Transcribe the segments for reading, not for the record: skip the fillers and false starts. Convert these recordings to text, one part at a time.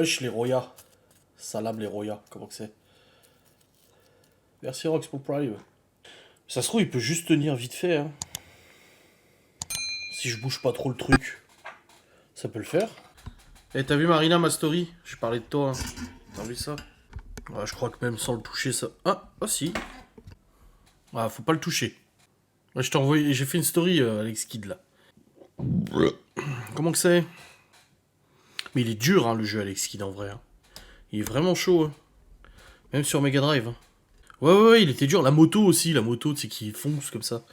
Wesh les Roya. Salam les Roya, comment que c'est? Merci Rox pour Prime. Ça se trouve, il peut juste tenir vite fait. Hein. Si je bouge pas trop le truc, ça peut le faire. Eh, t'as vu Marina, ma story? J'ai parlé de toi. Hein. T'as vu ça? Ouais, je crois que même sans le toucher, ça. Ah, ah si. Ah, faut pas le toucher. Ouais, je t'ai envoyé. J'ai fait une story, Alex Kidd là. Comment que c'est? Mais il est dur, hein, le jeu Alex Kidd en vrai. Hein. Il est vraiment chaud. Hein. Même sur Mega Drive. Hein. Ouais, il était dur. La moto aussi, la moto, tu sais, qui fonce comme ça.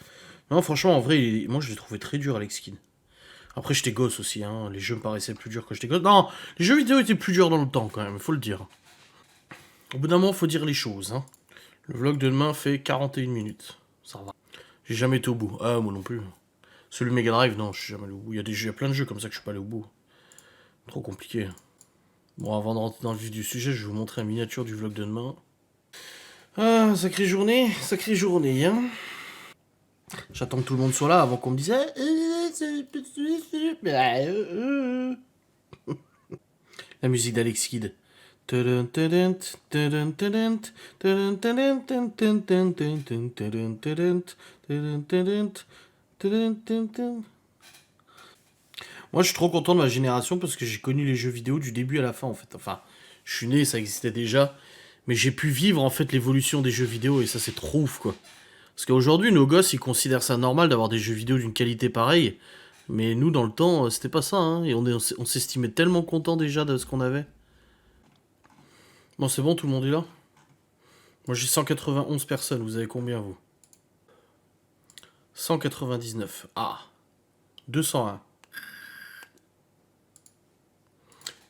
Non, franchement, en vrai, moi je l'ai trouvé très dur, Alex Kidd. Après, j'étais gosse aussi, hein. Les jeux me paraissaient plus durs quand j'étais gosse. Non, les jeux vidéo étaient plus durs dans le temps, quand même, faut le dire. Au bout d'un moment, faut dire les choses, hein. Le vlog de demain fait 41 minutes. Ça va. J'ai jamais été au bout. Ah, moi non plus. Celui Mega Drive, non, je suis jamais allé au bout. Il y a plein de jeux comme ça que je suis pas allé au bout. Trop compliqué. Bon, avant de rentrer dans le vif du sujet, je vais vous montrer la miniature du vlog de demain. Ah, sacrée journée, hein. J'attends que tout le monde soit là avant qu'on me dise. La musique d'Alex Kidd. Moi, je suis trop content de ma génération parce que j'ai connu les jeux vidéo du début à la fin, en fait. Enfin, je suis né, ça existait déjà. Mais j'ai pu vivre, en fait, l'évolution des jeux vidéo et ça, c'est trop ouf, quoi. Parce qu'aujourd'hui, nos gosses, ils considèrent ça normal d'avoir des jeux vidéo d'une qualité pareille. Mais nous, dans le temps, c'était pas ça, hein. Et on s'estimait tellement content déjà de ce qu'on avait. Bon, c'est bon, tout le monde est là? Moi, j'ai 191 personnes. Vous avez combien, vous? 199. Ah. 201.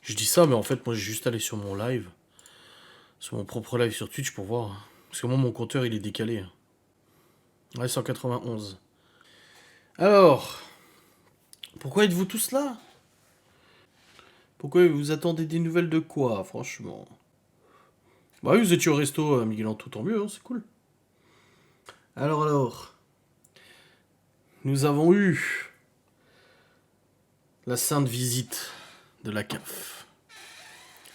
Je dis ça, mais en fait, moi, j'ai juste allé sur mon live. Sur mon propre live sur Twitch pour voir. Parce que moi, mon compteur, il est décalé. Ouais, 191. Alors, pourquoi êtes-vous tous là? Pourquoi vous attendez des nouvelles de quoi, franchement? Bah oui, vous étiez au resto, Miguel Antou, tant mieux, hein, c'est cool. Alors, nous avons eu la sainte visite de la CAF.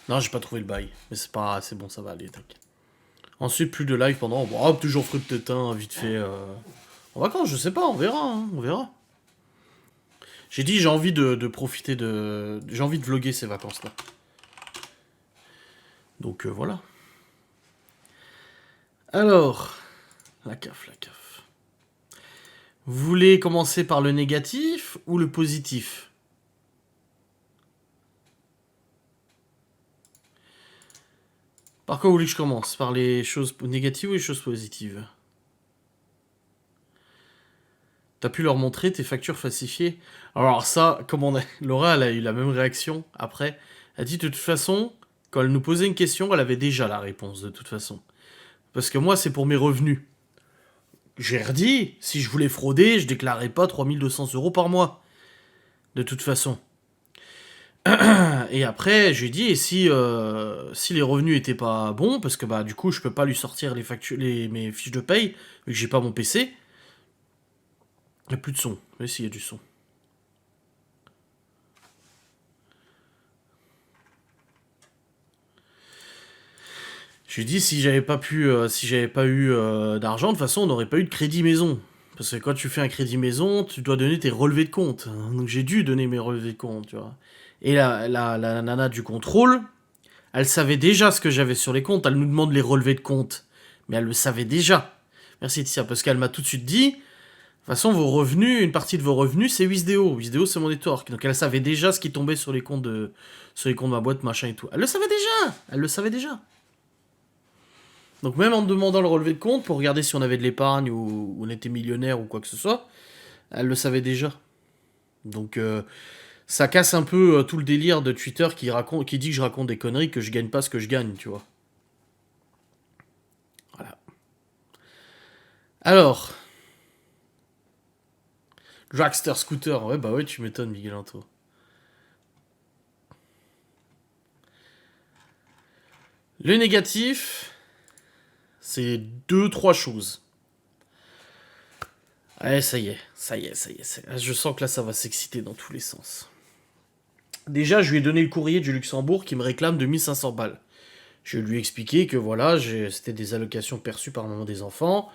Non, j'ai pas trouvé le bail, mais c'est pas, c'est bon, ça va aller, t'inquiète. Ensuite, plus de live pendant, bon, toujours fruit de tétin, vite fait, en vacances, je sais pas, on verra, hein, on verra. J'ai dit, j'ai envie de profiter de, j'ai envie de vlogger ces vacances-là. Donc voilà. Alors, la CAF, la CAF. Vous voulez commencer par le négatif ou le positif? Par quoi vous voulez que je commence? Par les choses négatives ou les choses positives? T'as pu leur montrer tes factures falsifiées? Alors ça, comme on a... Laura, elle a eu la même réaction après. Elle dit de toute façon, quand elle nous posait une question, elle avait déjà la réponse de toute façon. Parce que moi, c'est pour mes revenus. J'ai redit, si je voulais frauder, je déclarais pas 3200 € par mois. De toute façon. Et après, je lui ai dit, et si les revenus étaient pas bons, parce que bah du coup, je peux pas lui sortir les factures, mes fiches de paye, vu que j'ai pas mon PC. Il n'y a plus de son. Mais si, il y a du son. Je lui ai dit, si j'avais pas eu d'argent, de toute façon, on n'aurait pas eu de crédit maison. Parce que quand tu fais un crédit maison, tu dois donner tes relevés de compte. Donc j'ai dû donner mes relevés de compte, tu vois. Et la nana du contrôle, elle savait déjà ce que j'avais sur les comptes. Elle nous demande les relevés de compte. Mais elle le savait déjà. Merci Tia, parce qu'elle m'a tout de suite dit, de toute façon, vos revenus, une partie de vos revenus, c'est Wisdeo. Wisdeo, c'est mon network. Donc elle savait déjà ce qui tombait sur les comptes de ma boîte, machin et tout. Elle le savait déjà. Elle le savait déjà. Donc même en me demandant le relevé de compte pour regarder si on avait de l'épargne ou on était millionnaire ou quoi que ce soit, elle le savait déjà. Donc ça casse un peu tout le délire de Twitter qui dit que je raconte des conneries, que je gagne pas ce que je gagne, tu vois. Voilà. Alors, Dragster Scooter, ouais bah ouais tu m'étonnes Miguel Anto. Le négatif, c'est 2-3 choses. Ouais, ça y est. Je sens que là, ça va s'exciter dans tous les sens. Déjà, je lui ai donné le courrier du Luxembourg qui me réclame 2500 balles. Je lui ai expliqué que voilà, c'était des allocations perçues par maman des enfants,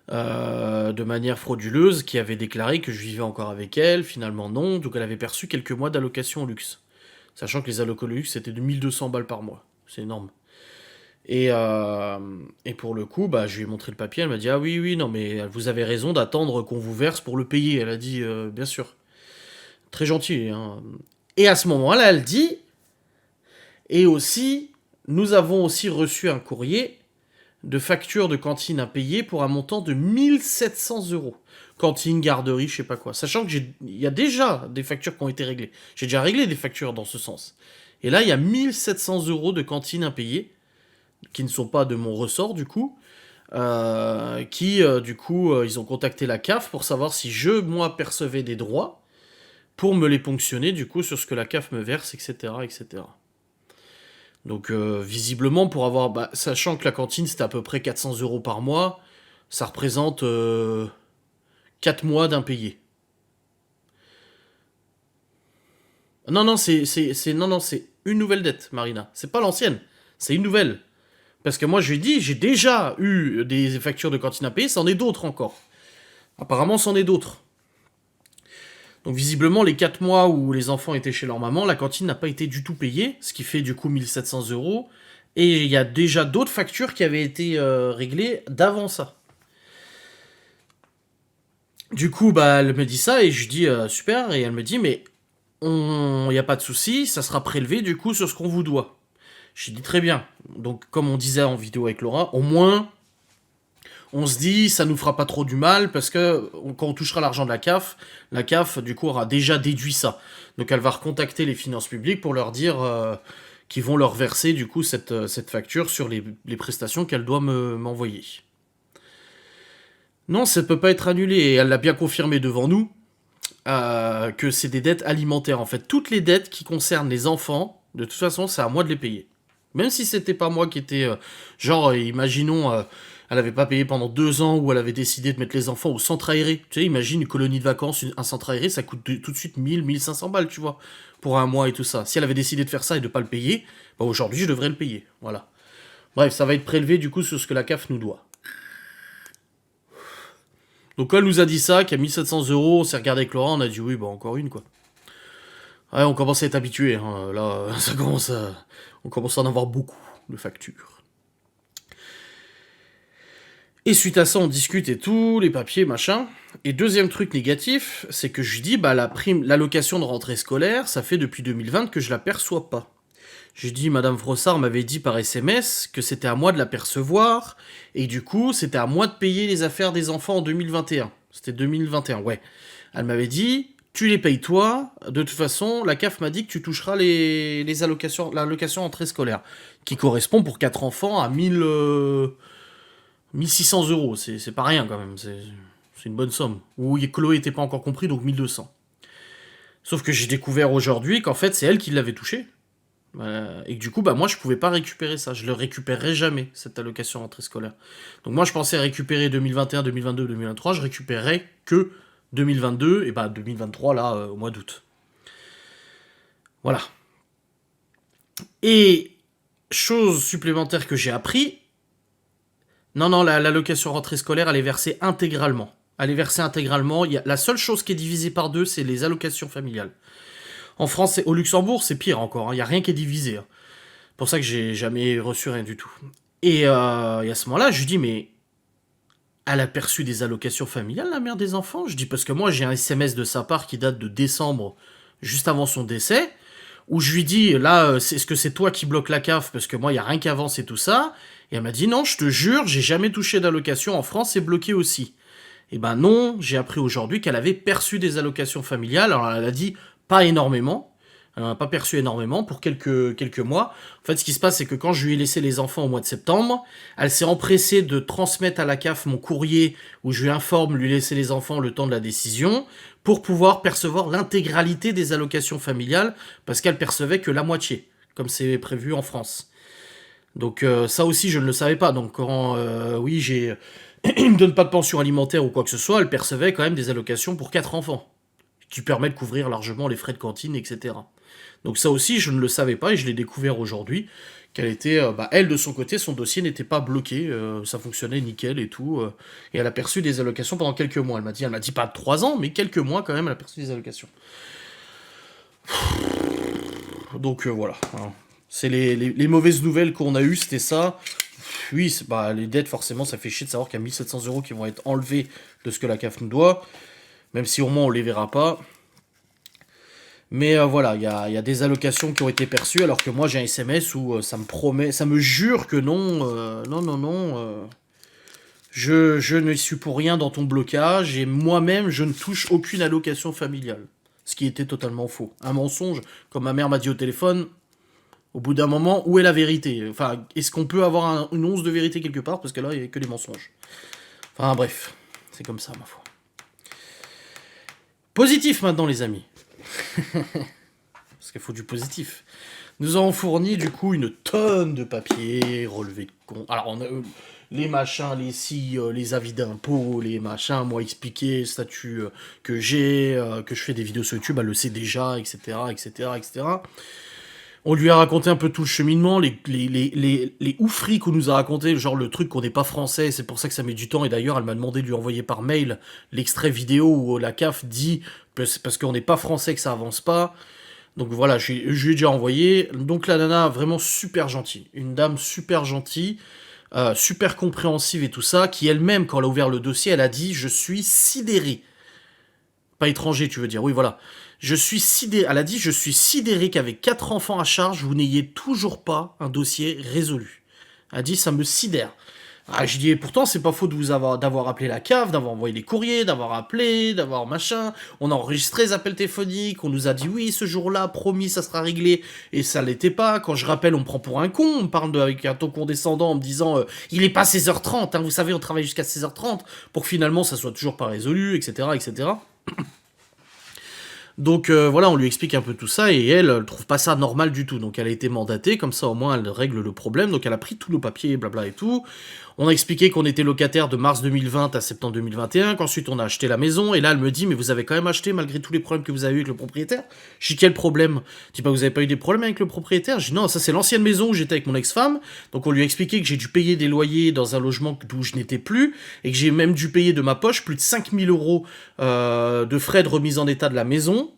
de manière frauduleuse, qui avait déclaré que je vivais encore avec elle, finalement non, donc elle avait perçu quelques mois d'allocation luxe. Sachant que les allocations luxe, c'était de 1200 balles par mois. C'est énorme. Et pour le coup, bah, je lui ai montré le papier, elle m'a dit ah oui, oui, non, mais vous avez raison d'attendre qu'on vous verse pour le payer. Elle a dit bien sûr. Très gentil, hein. Et à ce moment-là, elle dit, et aussi, nous avons aussi reçu un courrier de facture de cantine à payer pour un montant de 1700 euros. Cantine, garderie, je sais pas quoi. Sachant que il y a déjà des factures qui ont été réglées. J'ai déjà réglé des factures dans ce sens. Et là, il y a 1700 euros de cantine à payer, qui ne sont pas de mon ressort du coup. Ils ont contacté la CAF pour savoir si moi, percevais des droits pour me les ponctionner, du coup, sur ce que la CAF me verse, etc., etc. Donc, visiblement, pour avoir... Bah, sachant que la cantine, c'était à peu près 400 euros par mois, ça représente 4 mois d'impayés. Non, non, c'est une nouvelle dette, Marina. C'est pas l'ancienne, c'est une nouvelle. Parce que moi, je lui ai dit, j'ai déjà eu des factures de cantine à payer, c'en est d'autres encore. Apparemment, c'en est d'autres. Donc visiblement, les 4 mois où les enfants étaient chez leur maman, la cantine n'a pas été du tout payée, ce qui fait du coup 1700 euros. Et il y a déjà d'autres factures qui avaient été réglées d'avant ça. Du coup, bah, elle me dit ça et je dis super. Et elle me dit, mais il n'y a pas de souci, ça sera prélevé du coup sur ce qu'on vous doit. J'ai dit très bien. Donc, comme on disait en vidéo avec Laura, au moins, on se dit, ça nous fera pas trop du mal, parce que quand on touchera l'argent de la CAF, du coup, aura déjà déduit ça. Donc elle va recontacter les finances publiques pour leur dire qu'ils vont leur verser, du coup, cette facture sur les prestations qu'elle doit m'envoyer. Non, ça peut pas être annulé, et elle l'a bien confirmé devant nous, que c'est des dettes alimentaires. En fait, toutes les dettes qui concernent les enfants, de toute façon, c'est à moi de les payer. Même si c'était pas moi qui était... imaginons, elle avait pas payé pendant 2 ans, ou elle avait décidé de mettre les enfants au centre aéré. Tu sais, imagine une colonie de vacances, un centre aéré, ça coûte tout de suite 1500 balles, tu vois, pour un mois et tout ça. Si elle avait décidé de faire ça et de pas le payer, bah aujourd'hui, je devrais le payer. Voilà. Bref, ça va être prélevé, du coup, sur ce que la CAF nous doit. Donc quand elle nous a dit ça, qu'il y a 1700 euros, on s'est regardé avec Laurent, on a dit oui, bah encore une, quoi. Ouais, on commence à être habitué, hein. Là, on commence à en avoir beaucoup de factures. Et suite à ça, on discute et tout, les papiers, machin. Et deuxième truc négatif, c'est que je dis, bah, l'allocation de rentrée scolaire, ça fait depuis 2020 que je la perçois pas. J'ai dit, Madame Frossard m'avait dit par SMS que c'était à moi de la percevoir, et du coup, c'était à moi de payer les affaires des enfants en 2021. C'était 2021, ouais. Elle m'avait dit, tu les payes toi, de toute façon, la CAF m'a dit que tu toucheras les allocations, l'allocation rentrée scolaire, qui correspond pour 4 enfants à 1600 euros. C'est pas rien quand même, c'est une bonne somme. Où Chloé était pas encore compris, donc 1200. Sauf que j'ai découvert aujourd'hui qu'en fait, c'est elle qui l'avait touché. Et que du coup, bah, moi, je pouvais pas récupérer ça. Je le récupérerai jamais, cette allocation rentrée scolaire. Donc moi, je pensais récupérer 2021, 2022, 2023. Je récupérerais que 2022, et bah 2023, là, au mois d'août. Voilà. Et chose supplémentaire que j'ai appris, non, l'allocation rentrée scolaire, elle est versée intégralement. Elle est versée intégralement. La seule chose qui est divisée par deux, c'est les allocations familiales. En France, au Luxembourg, c'est pire encore. Il n'y a rien qui est divisé. C'est pour ça que j'ai jamais reçu rien du tout. Et à ce moment-là, je lui dis, mais elle a perçu des allocations familiales, la mère des enfants? Je dis, parce que moi, j'ai un SMS de sa part qui date de décembre, juste avant son décès, où je lui dis, là, est-ce que c'est toi qui bloques la CAF? Parce que moi, il n'y a rien qui avance et tout ça. Et elle m'a dit, non, je te jure, j'ai jamais touché d'allocation. En France, c'est bloqué aussi. Et ben non, j'ai appris aujourd'hui qu'elle avait perçu des allocations familiales. Alors, elle a dit, pas énormément. Elle n'en a pas perçu énormément pour quelques mois. En fait, ce qui se passe, c'est que quand je lui ai laissé les enfants au mois de septembre, elle s'est empressée de transmettre à la CAF mon courrier où je lui informe lui laisser les enfants le temps de la décision pour pouvoir percevoir l'intégralité des allocations familiales parce qu'elle percevait que la moitié, comme c'est prévu en France. Donc ça aussi, je ne le savais pas. Donc quand, oui, il me donne pas de pension alimentaire ou quoi que ce soit, elle percevait quand même des allocations pour 4 enfants qui permet de couvrir largement les frais de cantine, etc. Donc ça aussi, je ne le savais pas et je l'ai découvert aujourd'hui, qu'elle était, elle de son côté, son dossier n'était pas bloqué, ça fonctionnait nickel et tout, et elle a perçu des allocations pendant quelques mois. Elle m'a dit pas 3 ans, mais quelques mois quand même, elle a perçu des allocations. Donc voilà, hein. C'est les mauvaises nouvelles qu'on a eues, c'était ça. Oui, les dettes, forcément, ça fait chier de savoir qu'il y a 1700 euros qui vont être enlevés de ce que la CAF nous doit, même si au moins on les verra pas. Mais voilà, il y a des allocations qui ont été perçues, alors que moi j'ai un SMS où ça me promet, ça me jure que non, je ne suis pour rien dans ton blocage, et moi-même je ne touche aucune allocation familiale. Ce qui était totalement faux. Un mensonge, comme ma mère m'a dit au téléphone, au bout d'un moment, où est la vérité? Enfin, est-ce qu'on peut avoir une once de vérité quelque part? Parce que là, il n'y a que des mensonges. Enfin bref, c'est comme ça ma foi. Positif maintenant les amis. Parce qu'il faut du positif. Nous avons fourni du coup une tonne de papiers, relevés de compte. Alors on a les machins, les si, les avis d'impôts, les machins, moi expliquer, statut que j'ai, que je fais des vidéos sur YouTube, elle le sait déjà, etc., etc., etc. On lui a raconté un peu tout le cheminement, les oufries qu'on nous a raconté, genre le truc qu'on n'est pas français, c'est pour ça que ça met du temps, et d'ailleurs elle m'a demandé de lui envoyer par mail l'extrait vidéo où la CAF dit, parce qu'on n'est pas français que ça avance pas. Donc voilà, je lui ai déjà envoyé. Donc la nana, vraiment super gentille. Une dame super gentille, super compréhensive et tout ça, qui elle-même, quand elle a ouvert le dossier, elle a dit « Je suis sidérée ». Pas étranger, tu veux dire, oui, voilà. Je suis sidérée. Elle a dit « Je suis sidérée qu'avec 4 enfants à charge, vous n'ayez toujours pas un dossier résolu ». Elle a dit « Ça me sidère ». Ah, je dis, et pourtant, c'est pas faux d'avoir appelé la CAF, d'avoir envoyé des courriers, d'avoir appelé, d'avoir machin. On a enregistré les appels téléphoniques, on nous a dit oui, ce jour-là, promis, ça sera réglé, et ça l'était pas. Quand je rappelle, on me prend pour un con, on me parle avec un ton condescendant en me disant il est pas 16h30, hein, vous savez, on travaille jusqu'à 16h30, pour que finalement ça soit toujours pas résolu, etc., etc. Donc voilà, on lui explique un peu tout ça, et elle trouve pas ça normal du tout. Donc elle a été mandatée, comme ça au moins elle règle le problème. Donc elle a pris tous nos papiers, blabla et tout. On a expliqué qu'on était locataire de mars 2020 à septembre 2021, qu'ensuite on a acheté la maison, et là elle me dit « Mais vous avez quand même acheté malgré tous les problèmes que vous avez eu avec le propriétaire ?» Je dis « Quel problème ?» Je dis « Pas vous avez pas eu des problèmes avec le propriétaire ?» Je dis « Non, ça c'est l'ancienne maison où j'étais avec mon ex-femme. » Donc on lui a expliqué que j'ai dû payer des loyers dans un logement d'où je n'étais plus, et que j'ai même dû payer de ma poche plus de 5000 euros de frais de remise en état de la maison.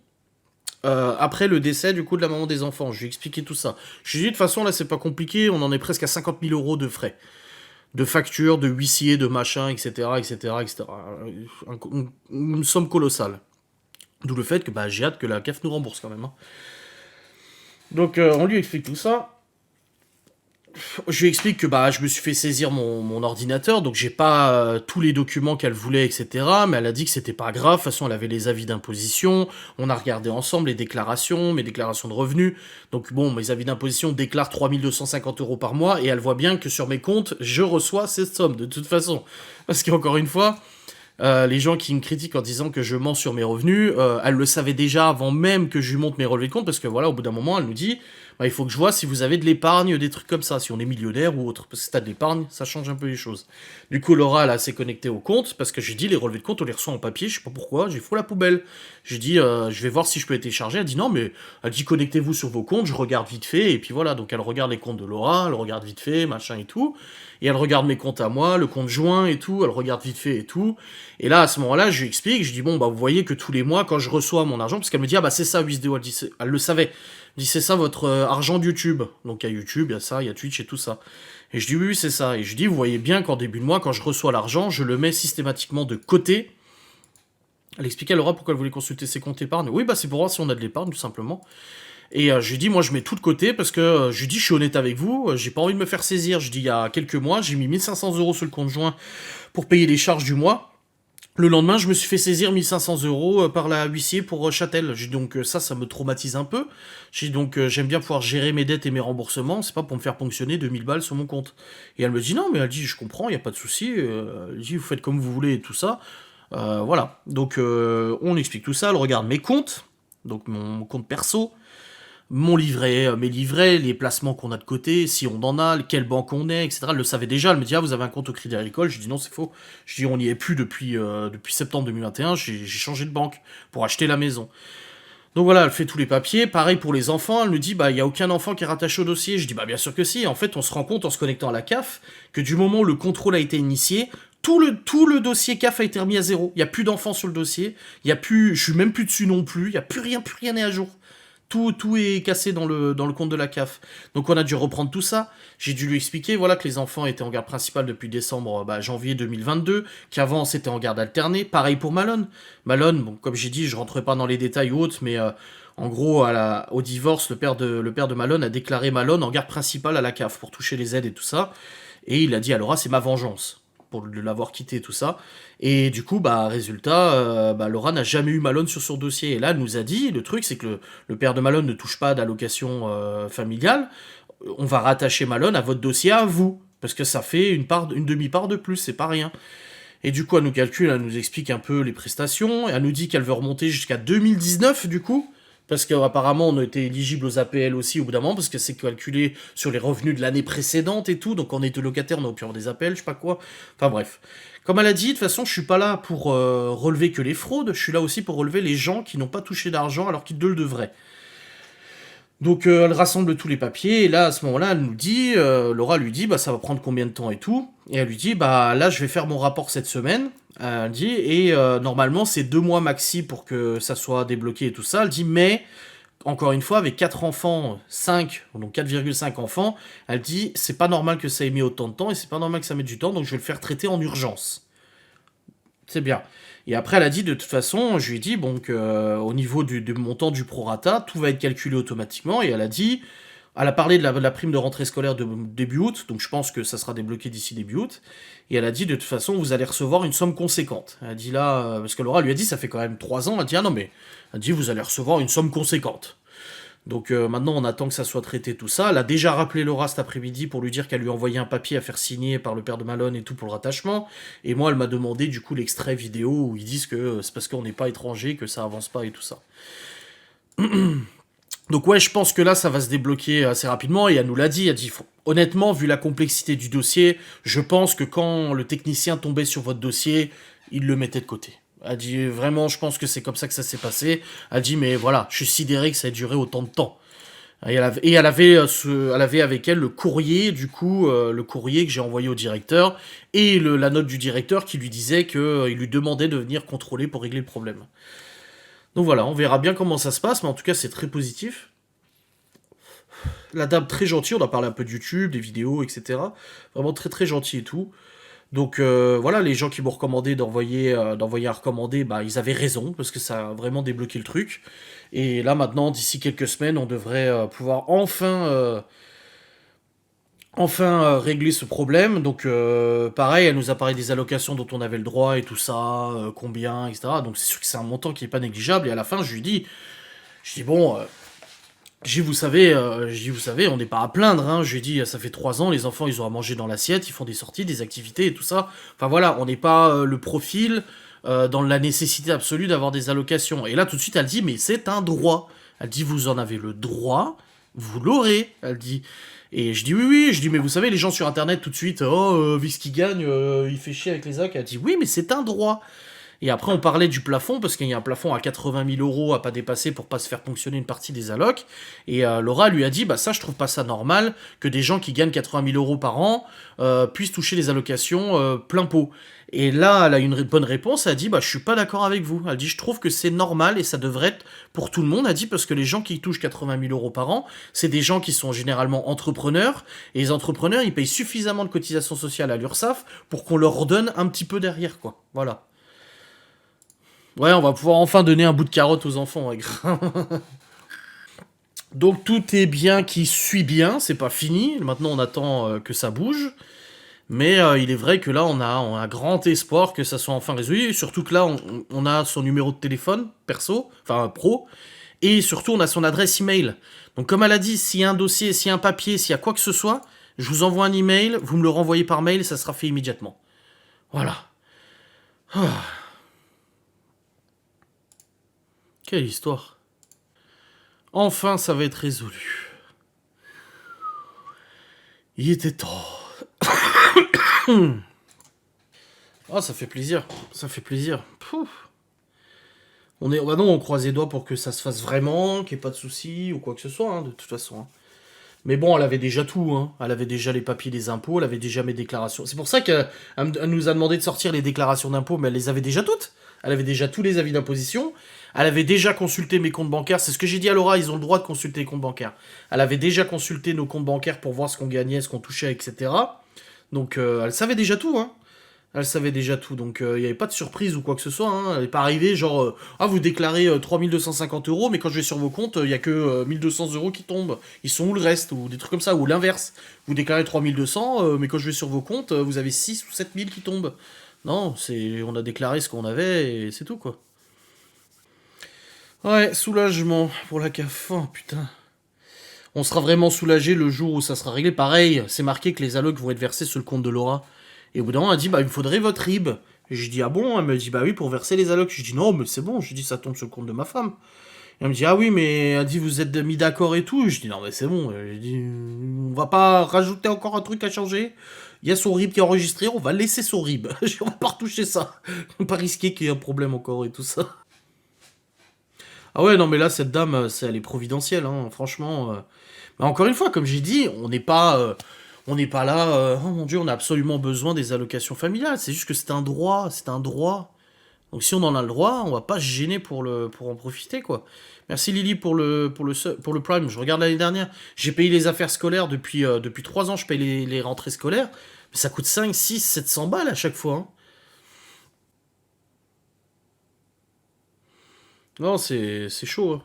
Après le décès du coup de la maman des enfants, je lui ai expliqué tout ça. Je lui ai dit de toute façon là c'est pas compliqué, on en est presque à 50 000 euros de frais. De factures, de huissiers, de machin, etc. etc., etc. Une somme colossale. D'où le fait que j'ai hâte que la CAF nous rembourse quand même. Hein. Donc on lui explique tout ça. Je lui explique que je me suis fait saisir mon ordinateur, donc j'ai pas tous les documents qu'elle voulait, etc. Mais elle a dit que c'était pas grave, de toute façon elle avait les avis d'imposition, on a regardé ensemble les déclarations, mes déclarations de revenus. Donc bon, mes avis d'imposition déclarent 3250 euros par mois, et elle voit bien que sur mes comptes, je reçois cette somme, de toute façon. Parce qu'encore une fois, les gens qui me critiquent en disant que je mens sur mes revenus, elle le savait déjà avant même que je lui montre mes relevés de compte, parce que voilà, au bout d'un moment, elle nous dit il faut que je vois si vous avez de l'épargne, des trucs comme ça, si on est millionnaire ou autre, parce que si t'as de l'épargne, ça change un peu les choses. Du coup, Laura, elle s'est connectée au compte, parce que j'ai dit les relevés de compte, on les reçoit en papier, je sais pas pourquoi, j'ai foutu la poubelle. J'ai dit, je vais voir si je peux les télécharger, elle dit non, mais elle dit connectez-vous sur vos comptes, je regarde vite fait, et puis voilà, donc elle regarde les comptes de Laura, elle regarde vite fait, machin et tout, et elle regarde mes comptes à moi, le compte joint et tout, elle regarde vite fait et tout, et là, à ce moment-là, je lui explique, je dis bon, vous voyez que tous les mois, quand je reçois mon argent, parce qu'elle me dit, c'est ça, Wisdeo, elle le savait, elle dit, c'est ça votre argent de YouTube. Donc il y a YouTube, il y a ça, il y a Twitch et tout ça. Et je dis, oui, c'est ça. Et je dis, vous voyez bien qu'en début de mois, quand je reçois l'argent, je le mets systématiquement de côté. Elle expliquait à Laura pourquoi elle voulait consulter ses comptes épargne. Oui, c'est pour voir si on a de l'épargne, tout simplement. Et je lui dis, moi, je mets tout de côté parce que je lui dis, je suis honnête avec vous, j'ai pas envie de me faire saisir. Je dis, il y a quelques mois, j'ai mis 1500 euros sur le compte joint pour payer les charges du mois. Le lendemain, je me suis fait saisir 1500 euros par la huissier pour Châtel. Donc ça me traumatise un peu. Donc j'aime bien pouvoir gérer mes dettes et mes remboursements. C'est pas pour me faire ponctionner 2000 balles sur mon compte. Et elle me dit non, mais elle dit je comprends, y a pas de souci. Elle dit vous faites comme vous voulez et tout ça. Voilà. Donc on explique tout ça. Elle regarde mes comptes, donc mon compte perso. Mon livret, mes livrets, les placements qu'on a de côté, si on en a, quelle banque on est, etc. Elle le savait déjà, elle me dit, vous avez un compte au Crédit Agricole, je dis non, c'est faux. Je dis, on n'y est plus depuis septembre 2021, j'ai changé de banque pour acheter la maison. Donc voilà, elle fait tous les papiers. Pareil pour les enfants, elle nous dit, bah, il n'y a aucun enfant qui est rattaché au dossier. Je dis, bah, bien sûr que si. En fait, on se rend compte en se connectant à la CAF que du moment où le contrôle a été initié, tout le dossier CAF a été remis à zéro. Il n'y a plus d'enfants sur le dossier. Il y a plus, je suis même plus dessus non plus. Il n'y a plus rien n'est à jour. Tout est cassé dans le compte de la CAF. Donc on a dû reprendre tout ça. J'ai dû lui expliquer voilà, que les enfants étaient en garde principale depuis décembre, janvier 2022, qu'avant c'était en garde alternée. Pareil pour Malone. Malone, bon, comme j'ai dit, je rentrerai pas dans les détails ou autres, mais en gros, au divorce, le père de Malone a déclaré Malone en garde principale à la CAF pour toucher les aides et tout ça. Et il a dit à Laura, c'est ma vengeance pour l'avoir quitté et tout ça. Et du coup, résultat, Laura n'a jamais eu Malone sur son dossier. Et là, elle nous a dit, le truc, c'est que le père de Malone ne touche pas d'allocation familiale. On va rattacher Malone à votre dossier à vous. Parce que ça fait une demi-part de plus, c'est pas rien. Et du coup, elle nous calcule, elle nous explique un peu les prestations. Et elle nous dit qu'elle veut remonter jusqu'à 2019, du coup. Parce qu'apparemment, on a été éligible aux APL aussi au bout d'un moment, parce que c'est calculé sur les revenus de l'année précédente et tout. Donc on est locataire, on a pu avoir des APL, je sais pas quoi. Enfin bref. Comme elle a dit, de toute façon, je suis pas là pour relever que les fraudes, je suis là aussi pour relever les gens qui n'ont pas touché d'argent alors qu'ils le devraient. Donc elle rassemble tous les papiers, et là, à ce moment-là, elle nous dit, Laura lui dit, ça va prendre combien de temps et tout. Et elle lui dit, là, je vais faire mon rapport cette semaine. Elle dit, et normalement, c'est 2 mois maxi pour que ça soit débloqué et tout ça. Elle dit, mais, encore une fois, avec 4 enfants, 5, donc 4,5 enfants, elle dit, c'est pas normal que ça ait mis autant de temps, et c'est pas normal que ça mette du temps, donc je vais le faire traiter en urgence. C'est bien. Et après, elle a dit, de toute façon, je lui ai dit, au niveau du montant du prorata, tout va être calculé automatiquement. Et elle a parlé de la prime de rentrée scolaire de début août, donc je pense que ça sera débloqué d'ici début août. Et elle a dit, de toute façon, vous allez recevoir une somme conséquente. Elle a dit là, parce que Laura lui a dit, ça fait quand même 3 ans, elle a dit, ah non, mais, elle a dit, vous allez recevoir une somme conséquente. Donc maintenant, on attend que ça soit traité, tout ça. Elle a déjà rappelé Laura cet après-midi pour lui dire qu'elle lui envoyait un papier à faire signer par le père de Malone et tout pour le rattachement. Et moi, elle m'a demandé du coup l'extrait vidéo où ils disent que c'est parce qu'on n'est pas étranger que ça avance pas et tout ça. Donc ouais, je pense que là, ça va se débloquer assez rapidement. Et elle nous l'a dit, elle dit, honnêtement, vu la complexité du dossier, je pense que quand le technicien tombait sur votre dossier, il le mettait de côté. Elle dit vraiment, je pense que c'est comme ça que ça s'est passé. Elle dit mais voilà, je suis sidéré que ça ait duré autant de temps. Et elle avait avec elle le courrier, du coup, le courrier que j'ai envoyé au directeur et la note du directeur qui lui disait qu'il lui demandait de venir contrôler pour régler le problème. Donc voilà, on verra bien comment ça se passe, mais en tout cas c'est très positif. La dame très gentille, on a parlé un peu de YouTube, des vidéos, etc. Vraiment très très gentil et tout. Donc voilà, les gens qui m'ont recommandé d'envoyer à recommander, ils avaient raison, parce que ça a vraiment débloqué le truc. Et là maintenant, d'ici quelques semaines, on devrait pouvoir enfin régler ce problème. Donc pareil, elle nous a parlé des allocations dont on avait le droit et tout ça, combien, etc. Donc c'est sûr que c'est un montant qui n'est pas négligeable. Et à la fin, je dis bon... vous savez, on n'est pas à plaindre, hein. Je lui ai dit, ça fait 3 ans, les enfants, ils ont à manger dans l'assiette, ils font des sorties, des activités et tout ça. Enfin voilà, on n'est pas le profil dans la nécessité absolue d'avoir des allocations. Et là, tout de suite, elle dit, mais c'est un droit. Elle dit, vous en avez le droit, vous l'aurez, elle dit. Et je dis, oui, oui, je dis, mais vous savez, les gens sur Internet, tout de suite, vu ce qu'il gagne, il fait chier avec les allocs. Elle dit, oui, mais c'est un droit. Et après, on parlait du plafond, parce qu'il y a un plafond à 80 000 euros à pas dépasser pour pas se faire ponctionner une partie des allocs. Et Laura lui a dit, ça, je trouve pas ça normal que des gens qui gagnent 80 000 euros par an puissent toucher les allocations plein pot. Et là, elle a une bonne réponse, elle a dit, je suis pas d'accord avec vous. Elle dit, je trouve que c'est normal et ça devrait être pour tout le monde. Elle dit, parce que les gens qui touchent 80 000 euros par an, c'est des gens qui sont généralement entrepreneurs, et les entrepreneurs, ils payent suffisamment de cotisations sociales à l'URSSAF pour qu'on leur redonne un petit peu derrière, quoi. Voilà. Ouais, on va pouvoir enfin donner un bout de carotte aux enfants, ouais. Donc tout est bien qui suit bien, c'est pas fini. Maintenant on attend que ça bouge. Mais il est vrai que là on a un grand espoir que ça soit enfin résolu. Surtout que là on a son numéro de téléphone perso, enfin pro. Et surtout on a son adresse email. Donc comme elle a dit, s'il y a un dossier, s'il y a un papier, s'il y a quoi que ce soit, je vous envoie un email, vous me le renvoyez par mail et ça sera fait immédiatement. Voilà. Ah. Quelle histoire. Enfin, ça va être résolu. Il était temps. Ah, ça fait plaisir. Ça fait plaisir. Pouf. Bah non, on croise les doigts pour que ça se fasse vraiment, qu'il n'y ait pas de soucis ou quoi que ce soit, hein, de toute façon. Hein. Mais bon, elle avait déjà tout, hein. Elle avait déjà les papiers des impôts, elle avait déjà mes déclarations. C'est pour ça qu'elle nous a demandé de sortir les déclarations d'impôts, mais elle les avait déjà toutes. Elle avait déjà tous les avis d'imposition. Elle avait déjà consulté mes comptes bancaires. C'est ce que j'ai dit à Laura, ils ont le droit de consulter les comptes bancaires. Elle avait déjà consulté nos comptes bancaires pour voir ce qu'on gagnait, ce qu'on touchait, etc. Donc elle savait déjà tout, hein. Elle savait déjà tout, donc il n'y avait pas de surprise ou quoi que ce soit. Hein. Elle n'est pas arrivée genre, ah vous déclarez 3250 €, mais quand je vais sur vos comptes, il n'y a que 1200 € qui tombent. Ils sont où le reste? Ou des trucs comme ça, ou l'inverse. Vous déclarez 3200, mais quand je vais sur vos comptes, vous avez 6 ou 7000 qui tombent. Non, on a déclaré ce qu'on avait et c'est tout quoi. Ouais, soulagement pour la CAF. Oh putain. On sera vraiment soulagé le jour où ça sera réglé. Pareil, c'est marqué que les allocs vont être versés sur le compte de Laura. Et au bout d'un moment, elle dit, bah, il me faudrait votre RIB. Et je dis, ah bon? Elle me dit, bah oui, pour verser les allocs. Je dis, non, mais c'est bon. Je dis, ça tombe sur le compte de ma femme. Et elle me dit, ah oui, mais elle dit, vous êtes mis d'accord et tout. Je dis, non, mais c'est bon. Je dis, on va pas rajouter encore un truc à changer. Il y a son RIB qui est enregistré, on va laisser son RIB. On va pas retoucher ça. On va pas risquer qu'il y ait un problème encore et tout ça. Ah ouais, non, mais là, cette dame, elle est providentielle, hein, franchement. Mais encore une fois, comme j'ai dit, on n'est pas là, oh mon Dieu, on a absolument besoin des allocations familiales. C'est juste que c'est un droit, c'est un droit. Donc si on en a le droit, on va pas se gêner pour en profiter, quoi. Merci Lily pour le Prime. Je regarde l'année dernière, j'ai payé les affaires scolaires depuis 3 ans, je paye les rentrées scolaires. Mais ça coûte 5, 6, 700 balles à chaque fois. Hein. Non, c'est chaud. Hein.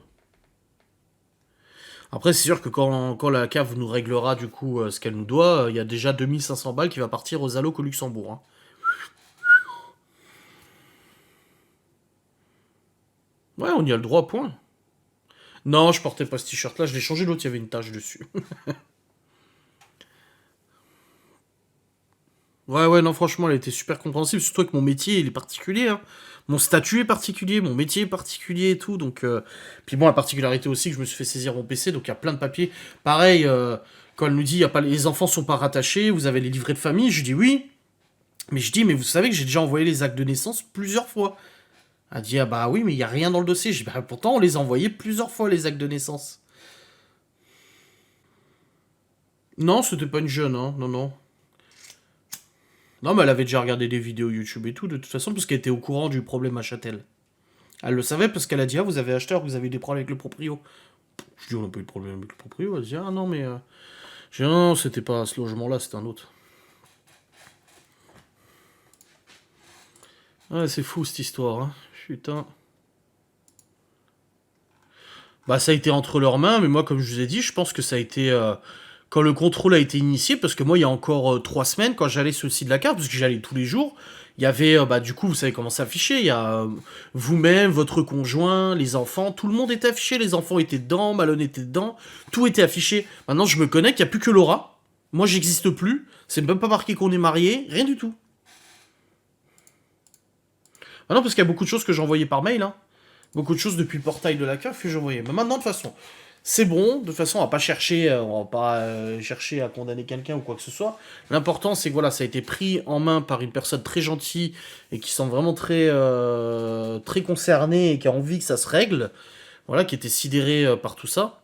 Après, c'est sûr que quand la CAF nous réglera du coup ce qu'elle nous doit, il y a déjà 2500 balles qui va partir aux allocs au Luxembourg. Hein. Ouais, on y a le droit, point. Non, je portais pas ce t-shirt-là, je l'ai changé l'autre, il y avait une tache dessus. Ouais, ouais, non, franchement, elle était super compréhensible, surtout que mon métier, il est particulier. Hein. Mon statut est particulier, mon métier est particulier et tout. Donc, puis bon, la particularité aussi que je me suis fait saisir mon PC, donc il y a plein de papiers. Pareil, quand elle nous dit, y a pas, les enfants sont pas rattachés, vous avez les livrets de famille, je dis oui. Mais je dis, mais vous savez que j'ai déjà envoyé les actes de naissance plusieurs fois. Elle dit, ah bah oui, mais il y a rien dans le dossier. Je dis, bah pourtant, on les a envoyés plusieurs fois, les actes de naissance. Non, c'était pas une jeune, hein, non, non. Non, mais elle avait déjà regardé des vidéos YouTube et tout, de toute façon, parce qu'elle était au courant du problème à Châtel. Elle le savait parce qu'elle a dit, ah, vous avez acheté, vous avez eu des problèmes avec le proprio. Je dis, on n'a pas eu de problème avec le proprio. Elle dit, ah non, mais. Je dis, non, non, c'était pas ce logement-là, c'était un autre. Ouais, c'est fou cette histoire, hein. Putain. Bah, ça a été entre leurs mains, mais moi, comme je vous ai dit, je pense que ça a été. Quand le contrôle a été initié, parce que moi, il y a encore 3 semaines, quand j'allais sur le site de la carte, parce que j'allais tous les jours, il y avait, bah, du coup, vous savez comment ça affiché, il y a vous-même, votre conjoint, les enfants, tout le monde était affiché, les enfants étaient dedans, Malone était dedans, tout était affiché. Maintenant, je me connecte, il n'y a plus que Laura. Moi, j'existe plus, c'est même pas marqué qu'on est marié, rien du tout. Ah non, parce qu'il y a beaucoup de choses que j'ai envoyées par mail, hein. Beaucoup de choses depuis le portail de la CAF que j'ai envoyées. Mais maintenant, de toute façon, c'est bon. De toute façon, on va pas chercher à condamner quelqu'un ou quoi que ce soit. L'important, c'est que voilà, ça a été pris en main par une personne très gentille et qui semble vraiment très concernée et qui a envie que ça se règle. Voilà, qui était sidérée par tout ça.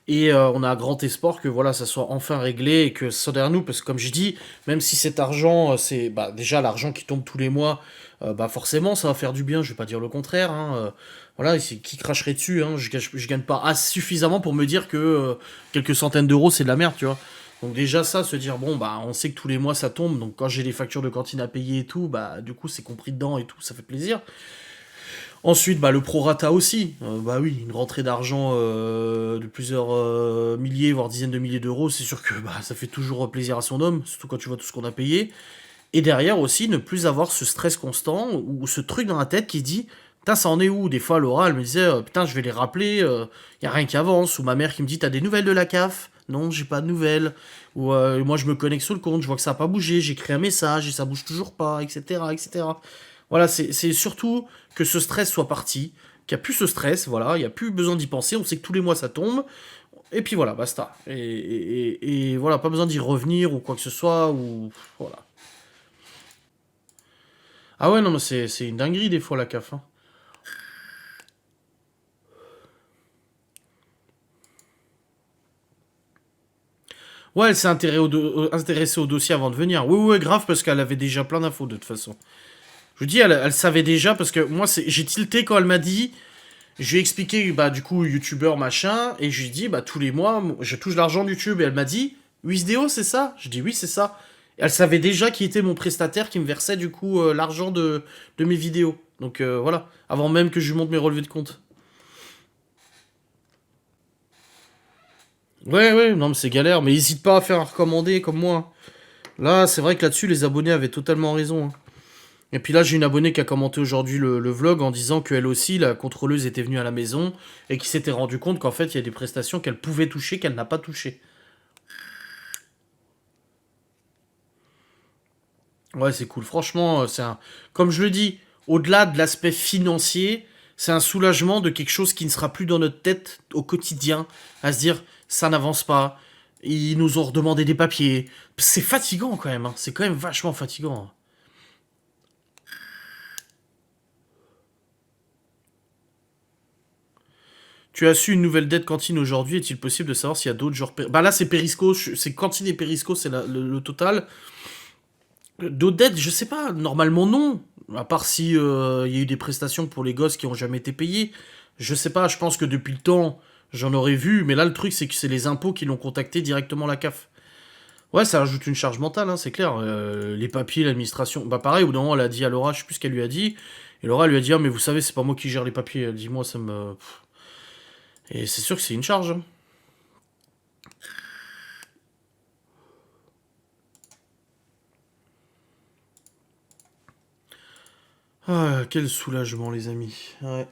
Et on a un grand espoir que voilà, ça soit enfin réglé et que ça soit derrière nous. Parce que comme je dis, même si cet argent, c'est bah, déjà l'argent qui tombe tous les mois, bah forcément ça va faire du bien, je vais pas dire le contraire. Hein, voilà, c'est qui cracherait dessus, hein, je gagne pas suffisamment pour me dire que quelques centaines d'euros c'est de la merde, tu vois. Donc déjà ça, se dire bon bah on sait que tous les mois ça tombe, donc quand j'ai les factures de cantine à payer et tout, bah du coup c'est compris dedans et tout, ça fait plaisir. Ensuite, bah, le prorata aussi. Bah oui, une rentrée d'argent de plusieurs milliers, voire dizaines de milliers d'euros, c'est sûr que bah, ça fait toujours plaisir à son homme, surtout quand tu vois tout ce qu'on a payé. Et derrière aussi, ne plus avoir ce stress constant ou ce truc dans la tête qui dit putain, ça en est où? Des fois, Laura, elle me disait putain, je vais les rappeler, y a rien qui avance. Ou ma mère qui me dit t'as des nouvelles de la CAF? Non, j'ai pas de nouvelles. Ou moi, je me connecte sur le compte, je vois que ça a pas bougé, j'écris un message et ça bouge toujours pas, etc. etc. Voilà, c'est surtout que ce stress soit parti, qu'il n'y a plus ce stress, voilà, il n'y a plus besoin d'y penser, on sait que tous les mois ça tombe, et puis voilà, basta. Et voilà, pas besoin d'y revenir ou quoi que ce soit, ou voilà. Ah ouais, non, mais c'est une dinguerie des fois la CAF. Hein. Ouais, elle s'est intéressée au dossier avant de venir. Oui, oui, grave, parce qu'elle avait déjà plein d'infos de toute façon. Je vous dis, elle savait déjà, parce que moi, j'ai tilté quand elle m'a dit. Je lui ai expliqué, bah, du coup, youtubeur, machin, et je lui ai dit, bah, tous les mois, je touche l'argent de YouTube. Et elle m'a dit, Wisdeo, c'est ça? Je dis, oui, c'est ça. Et elle savait déjà qui était mon prestataire qui me versait, du coup, l'argent de mes vidéos. Donc, voilà. Avant même que je lui montre mes relevés de compte. Ouais, ouais, non, mais c'est galère. Mais n'hésite pas à faire un recommandé comme moi. Là, c'est vrai que là-dessus, les abonnés avaient totalement raison, hein. Et puis là, j'ai une abonnée qui a commenté aujourd'hui le vlog en disant qu'elle aussi, la contrôleuse était venue à la maison et qui s'était rendu compte qu'en fait, il y a des prestations qu'elle pouvait toucher qu'elle n'a pas touchées. Ouais, c'est cool. Franchement, comme je le dis, au-delà de l'aspect financier, c'est un soulagement de quelque chose qui ne sera plus dans notre tête au quotidien, à se dire, ça n'avance pas, ils nous ont redemandé des papiers. C'est fatigant quand même, hein. C'est quand même vachement fatigant, hein. Tu as su une nouvelle dette cantine aujourd'hui. Est-il possible de savoir s'il y a d'autres genres... Bah là, c'est Perisco. C'est cantine et Perisco, c'est le total. D'autres dettes, je sais pas. Normalement, non. À part si il y a eu des prestations pour les gosses qui ont jamais été payées. Je sais pas, je pense que depuis le temps, j'en aurais vu. Mais là, le truc, c'est que c'est les impôts qui l'ont contacté directement la CAF. Ouais, ça ajoute une charge mentale, hein, c'est clair. Les papiers, l'administration. Bah pareil, au bout d'un moment, elle a dit à Laura, je sais plus ce qu'elle lui a dit. Et Laura lui a dit, ah, mais vous savez, c'est pas moi qui gère les papiers. Elle dit, moi, ça me... Et c'est sûr que c'est une charge, hein. Ah, quel soulagement, les amis. Ouais.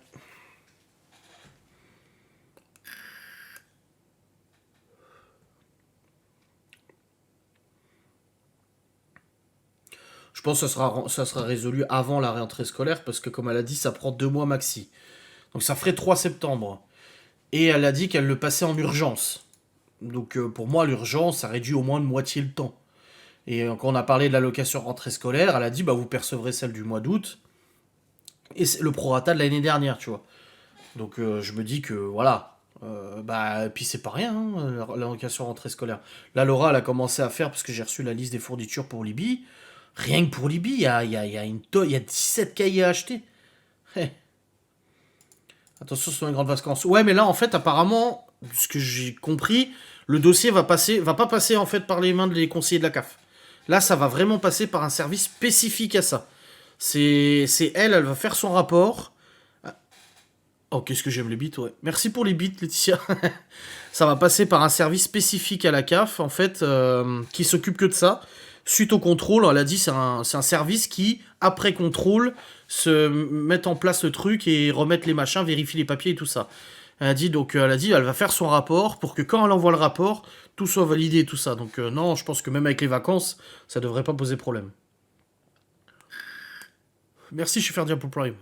Je pense que ça sera résolu avant la rentrée scolaire, parce que comme elle a dit, ça prend 2 mois maxi. Donc ça ferait 3 septembre. Et elle a dit qu'elle le passait en urgence. Donc pour moi, l'urgence, ça réduit au moins de moitié le temps. Et quand on a parlé de l'allocation rentrée scolaire, elle a dit, bah vous percevrez celle du mois d'août, et c'est le prorata de l'année dernière, tu vois. Donc je me dis que, voilà. Bah, puis c'est pas rien, hein, l'allocation rentrée scolaire. Là, Laura, elle a commencé à faire, parce que j'ai reçu la liste des fournitures pour Libye. Rien que pour Libye, il y a 17 cahiers à acheter. Hey. Attention sur les grandes vacances. Ouais, mais là, en fait, apparemment, ce que j'ai compris, le dossier va pas passer en fait par les mains des conseillers de la CAF. Là, ça va vraiment passer par un service spécifique à ça. C'est elle va faire son rapport. Oh, qu'est-ce que j'aime les bits, ouais. Merci pour les bits, Laetitia. Ça va passer par un service spécifique à la CAF, en fait, qui s'occupe que de ça. Suite au contrôle, elle a dit, c'est un service qui, après contrôle, se met en place le truc et remettre les machins, vérifie les papiers et tout ça. Elle a dit, elle va faire son rapport pour que quand elle envoie le rapport, tout soit validé et tout ça. Donc non, je pense que même avec les vacances, ça devrait pas poser problème. Merci, je suis Ferdia pour Prime.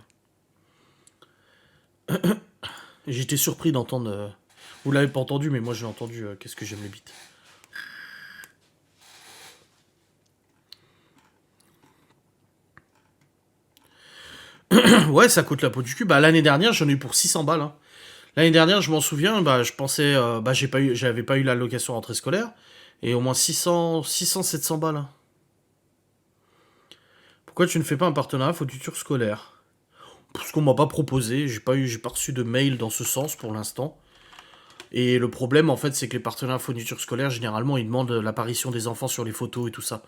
J'étais surpris d'entendre. Vous l'avez pas entendu, mais moi j'ai entendu. Qu'est-ce que j'aime les bits. Ouais, ça coûte la peau du cul. Bah l'année dernière, j'en ai eu pour 600 balles, hein. L'année dernière, je m'en souviens, bah je pensais, bah j'avais pas eu l'allocation rentrée scolaire et au moins 700 balles, hein. Pourquoi tu ne fais pas un partenariat fourniture scolaire? Parce qu'on m'a pas proposé, j'ai pas reçu de mail dans ce sens pour l'instant. Et le problème, en fait, c'est que les partenaires fourniture scolaire, généralement, ils demandent l'apparition des enfants sur les photos et tout ça.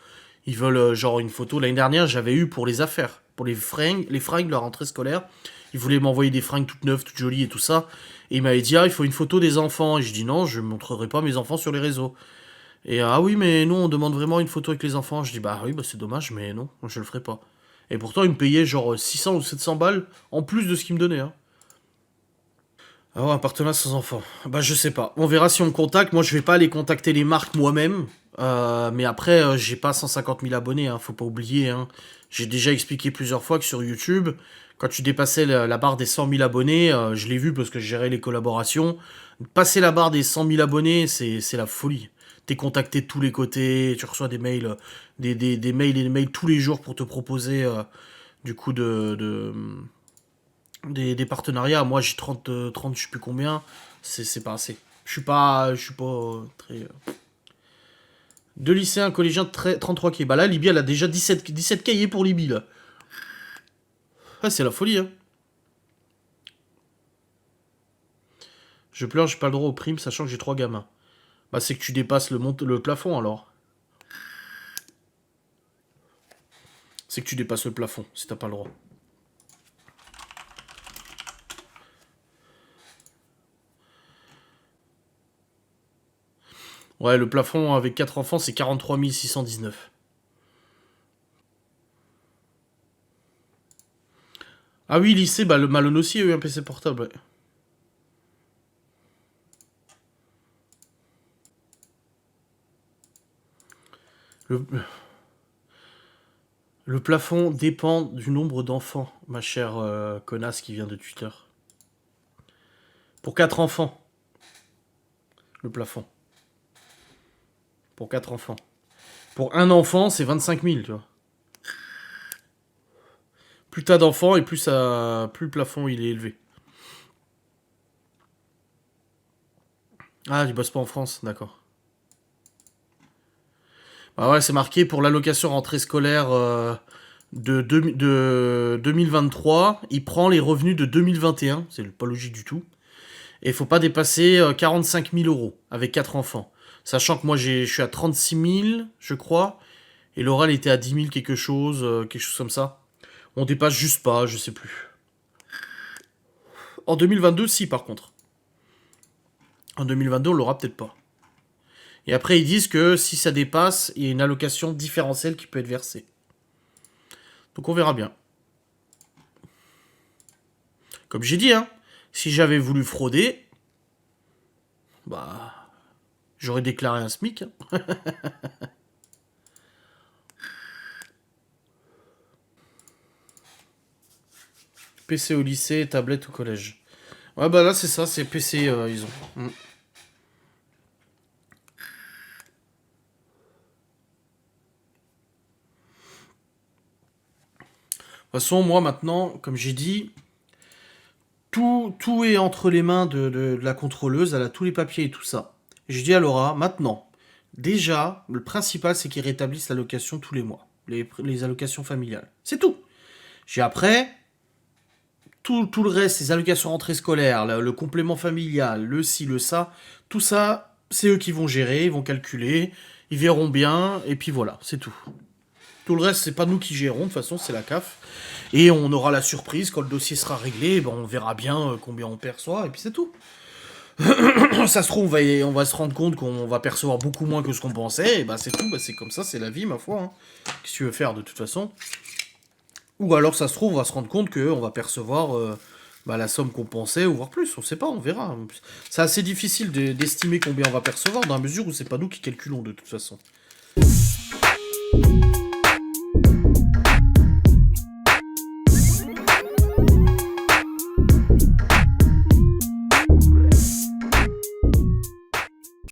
Ils veulent, genre, une photo. L'année dernière, j'avais eu pour les affaires, pour les fringues de la rentrée scolaire. Ils voulaient m'envoyer des fringues toutes neuves, toutes jolies et tout ça. Et ils m'avaient dit, ah, il faut une photo des enfants. Et je dis, non, je ne montrerai pas mes enfants sur les réseaux. Et ah oui, mais nous, on demande vraiment une photo avec les enfants. Je dis, bah oui, bah c'est dommage, mais non, je le ferai pas. Et pourtant, ils me payaient genre 600 ou 700 balles en plus de ce qu'ils me donnaient, hein. Ah ouais, un partenariat sans enfants. Bah je sais pas. On verra si on me contacte. Moi je vais pas aller contacter les marques moi-même. Mais après, j'ai pas 150 000 abonnés, hein, faut pas oublier, hein. J'ai déjà expliqué plusieurs fois que sur YouTube, quand tu dépassais la barre des 100 000 abonnés, je l'ai vu parce que je gérais les collaborations. Passer la barre des 100 000 abonnés, c'est la folie. T'es contacté de tous les côtés, tu reçois des mails, des mails et des mails tous les jours pour te proposer du coup des partenariats. Moi, j'ai 30 je sais plus combien. C'est pas assez. Je suis pas très. 2 lycéens, collégiens, 33 cahiers. Bah là, Libye, elle a déjà 17 cahiers pour Libye, là. Ah, c'est la folie, hein. Je pleure, j'ai pas le droit aux primes, sachant que j'ai 3 gamins. Bah, c'est que tu dépasses le plafond, alors. C'est que tu dépasses le plafond, si t'as pas le droit. Ouais, le plafond avec 4 enfants, c'est 43 619. Ah oui, lycée, bah le Malone aussi a eu un PC portable, ouais. Le plafond dépend du nombre d'enfants, ma chère connasse qui vient de Twitter. Pour 4 enfants, le plafond. Pour 4 enfants. Pour un enfant, c'est 25 000, tu vois. Plus t'as d'enfants et plus le plafond il est élevé. Ah, tu bosses pas en France, d'accord. Bah ouais, c'est marqué pour l'allocation rentrée scolaire de 2023. Il prend les revenus de 2021. C'est pas logique du tout. Et il faut pas dépasser 45 000 euros avec 4 enfants. Sachant que moi je suis à 36 000, je crois. Et Laura elle était à 10 000 quelque chose comme ça. On dépasse juste pas, je sais plus. En 2022, si par contre. En 2022, on l'aura peut-être pas. Et après, ils disent que si ça dépasse, il y a une allocation différentielle qui peut être versée. Donc on verra bien. Comme j'ai dit, hein, si j'avais voulu frauder, bah, j'aurais déclaré un SMIC. Hein. PC au lycée, tablette au collège. Ouais, bah là, c'est ça, c'est PC, ils ont. De toute façon, moi, maintenant, comme j'ai dit, tout est entre les mains de la contrôleuse, elle a tous les papiers et tout ça. J'ai dit à Laura, maintenant, déjà, le principal, c'est qu'ils rétablissent l'allocation tous les mois. Les allocations familiales. C'est tout. J'ai après, tout le reste, les allocations rentrée scolaire, le complément familial, le ci, le ça, tout ça, c'est eux qui vont gérer, ils vont calculer, ils verront bien, et puis voilà, c'est tout. Tout le reste, c'est pas nous qui gérons, de toute façon, c'est la CAF. Et on aura la surprise, quand le dossier sera réglé, ben on verra bien combien on perçoit, et puis c'est tout. Ça se trouve, on va se rendre compte qu'on va percevoir beaucoup moins que ce qu'on pensait, et bah c'est tout, bah c'est comme ça, c'est la vie, ma foi. Hein. Qu'est-ce que tu veux faire, de toute façon? Ou alors, ça se trouve, on va se rendre compte qu'on va percevoir la somme qu'on pensait, ou voire plus, on sait pas, on verra. C'est assez difficile d'estimer combien on va percevoir, dans la mesure où c'est pas nous qui calculons, de toute façon.